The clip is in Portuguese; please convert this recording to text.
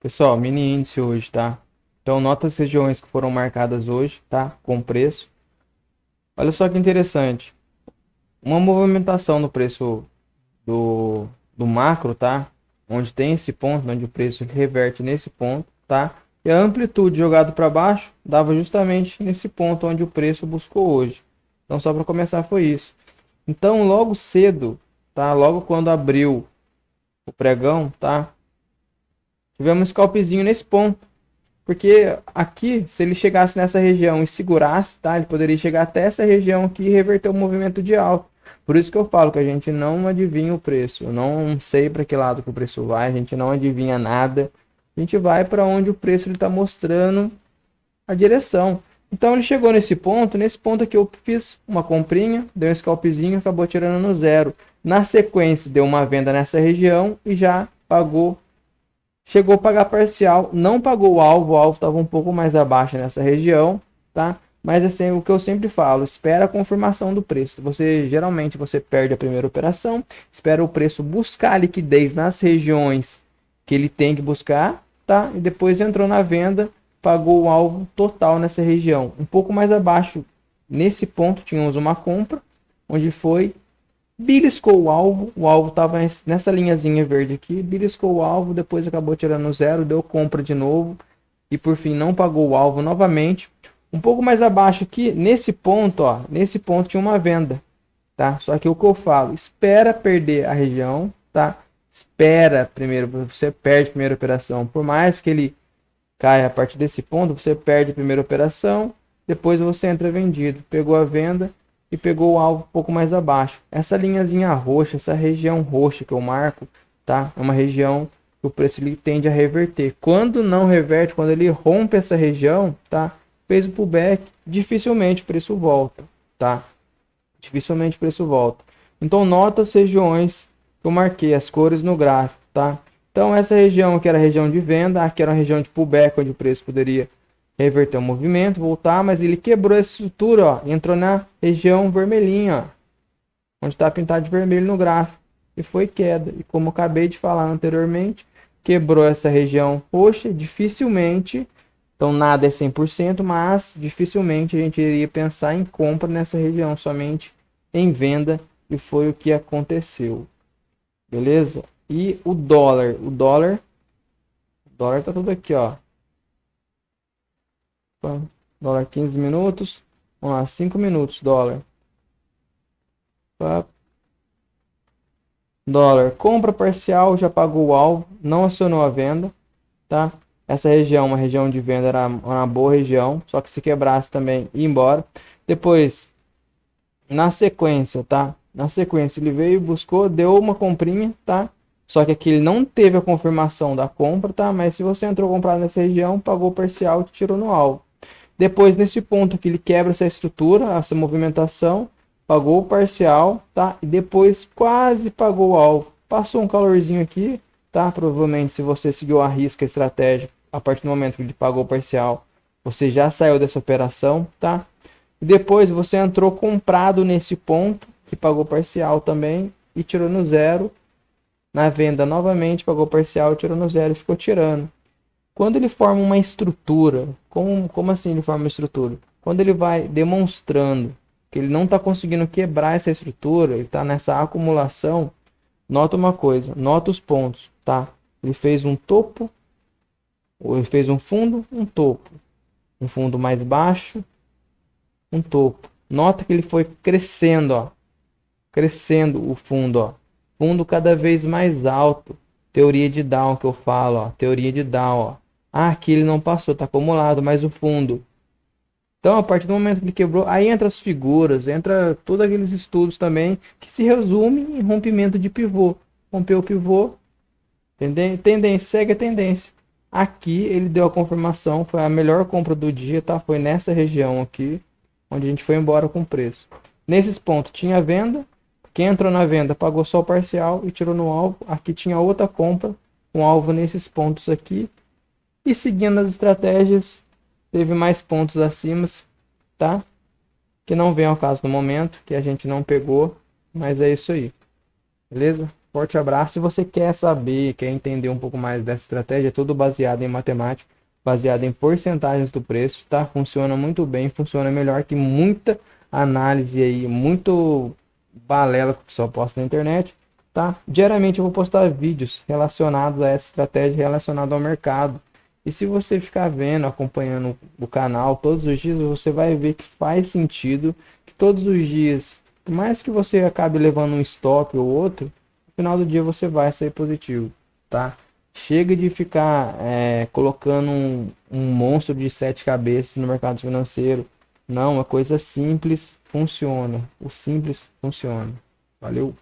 Pessoal, mini índice hoje, tá? Então, nota as regiões que foram marcadas hoje, tá? Com preço. Olha só que interessante. Uma movimentação no preço do macro, tá? Onde tem esse ponto, onde o preço reverte nesse ponto, tá? E a amplitude jogado para baixo dava justamente nesse ponto onde o preço buscou hoje. Então, só para começar foi isso. Então, logo cedo, tá? Logo quando abriu o pregão, tá? Tivemos um scalpzinho nesse ponto. Porque aqui, se ele chegasse nessa região e segurasse, tá? Ele poderia chegar até essa região aqui e reverter o movimento de alta. Por isso que eu falo que a gente não adivinha o preço. Eu não sei para que lado que o preço vai, a gente não adivinha nada. A gente vai para onde o preço está mostrando a direção. Então ele chegou nesse ponto aqui eu fiz uma comprinha, deu um scalpzinho, acabou tirando no zero. Na sequência, deu uma venda nessa região e já pagou. Chegou a pagar parcial, não pagou o alvo estava um pouco mais abaixo nessa região, tá? Mas assim, o que eu sempre falo, espera a confirmação do preço. Geralmente você perde a primeira operação, espera o preço buscar a liquidez nas regiões que ele tem que buscar, tá? E depois entrou na venda, pagou o alvo total nessa região. Um pouco mais abaixo, nesse ponto, tínhamos uma compra, onde foi beliscou o alvo estava nessa linhazinha verde aqui, beliscou o alvo, depois acabou tirando zero, deu compra de novo e por fim não pagou o alvo novamente. Um pouco mais abaixo aqui, nesse ponto, ó, nesse ponto tinha uma venda, tá? Só que o que eu falo, espera perder a região, tá? Espera primeiro, você perde a primeira operação, por mais que ele caia a partir desse ponto, você perde a primeira operação, depois você entra vendido, pegou a venda e pegou o alvo um pouco mais abaixo. Essa linhazinha roxa, essa região roxa que eu marco, tá? É uma região que o preço ele tende a reverter. Quando não reverte, quando ele rompe essa região, tá? Fez o pullback, dificilmente o preço volta, tá? Dificilmente o preço volta. Então nota as regiões que eu marquei, as cores no gráfico, tá? Então essa região aqui era a região de venda, aqui era uma região de pullback, onde o preço poderia reverter o movimento, voltar, mas ele quebrou essa estrutura, ó, entrou na região vermelhinha, ó, onde está pintado de vermelho no gráfico, e foi queda. E como eu acabei de falar anteriormente, quebrou essa região roxa, dificilmente, então nada é 100%, mas dificilmente a gente iria pensar em compra nessa região, somente em venda, e foi o que aconteceu. Beleza? E o dólar tá tudo aqui, ó. Dólar 15 minutos. Vamos lá, 5 minutos, dólar. Dólar, compra parcial, já pagou o alvo, não acionou a venda, tá? Essa região, uma região de venda, era uma boa região, só que se quebrasse também, ia embora. Depois, na sequência, tá? Na sequência, ele veio, buscou, deu uma comprinha, tá? Só que aqui ele não teve a confirmação da compra, tá? Mas se você entrou comprado nessa região, pagou parcial e tirou no alvo. Depois, nesse ponto aqui, ele quebra essa estrutura, essa movimentação, pagou o parcial, tá? E depois quase pagou o alvo. Passou um calorzinho aqui, tá? Provavelmente, se você seguiu a risca estratégica, a partir do momento que ele pagou o parcial, você já saiu dessa operação, tá? E depois você entrou comprado nesse ponto, que pagou parcial também, e tirou no zero. Na venda novamente, pagou parcial, tirou no zero e ficou tirando. Quando ele forma uma estrutura, como assim ele forma uma estrutura? Quando ele vai demonstrando que ele não está conseguindo quebrar essa estrutura, ele está nessa acumulação, nota uma coisa, nota os pontos, tá? Ele fez um topo, ou ele fez um fundo, um topo, um fundo mais baixo, um topo. Nota que ele foi crescendo, ó, crescendo o fundo, ó, fundo cada vez mais alto. Teoria de Down que eu falo, ó, teoria de Down, ó. Ah, aqui ele não passou, tá acumulado, mas o fundo. Então, a partir do momento que ele quebrou, aí entra as figuras, entra todos aqueles estudos também que se resume em rompimento de pivô. Rompeu o pivô, tendência, segue a tendência. Aqui ele deu a confirmação, foi a melhor compra do dia, tá? Foi nessa região aqui, onde a gente foi embora com preço. Nesses pontos tinha venda, quem entrou na venda pagou só o parcial e tirou no alvo. Aqui tinha outra compra, um alvo nesses pontos aqui. E seguindo as estratégias, teve mais pontos acima, tá? Que não vem ao caso no momento, que a gente não pegou, mas é isso aí. Beleza? Forte abraço. Se você quer saber, quer entender um pouco mais dessa estratégia, é tudo baseado em matemática, baseado em porcentagens do preço, tá? Funciona muito bem, funciona melhor que muita análise aí, muito balela que o pessoal posta na internet, tá? Diariamente eu vou postar vídeos relacionados a essa estratégia, relacionada ao mercado. E se você ficar vendo, acompanhando o canal todos os dias, você vai ver que faz sentido, que todos os dias, por mais que você acabe levando um stop ou outro, no final do dia você vai sair positivo, tá? Chega de ficar colocando um monstro de sete cabeças no mercado financeiro. Não, uma coisa simples funciona. O simples funciona. Valeu!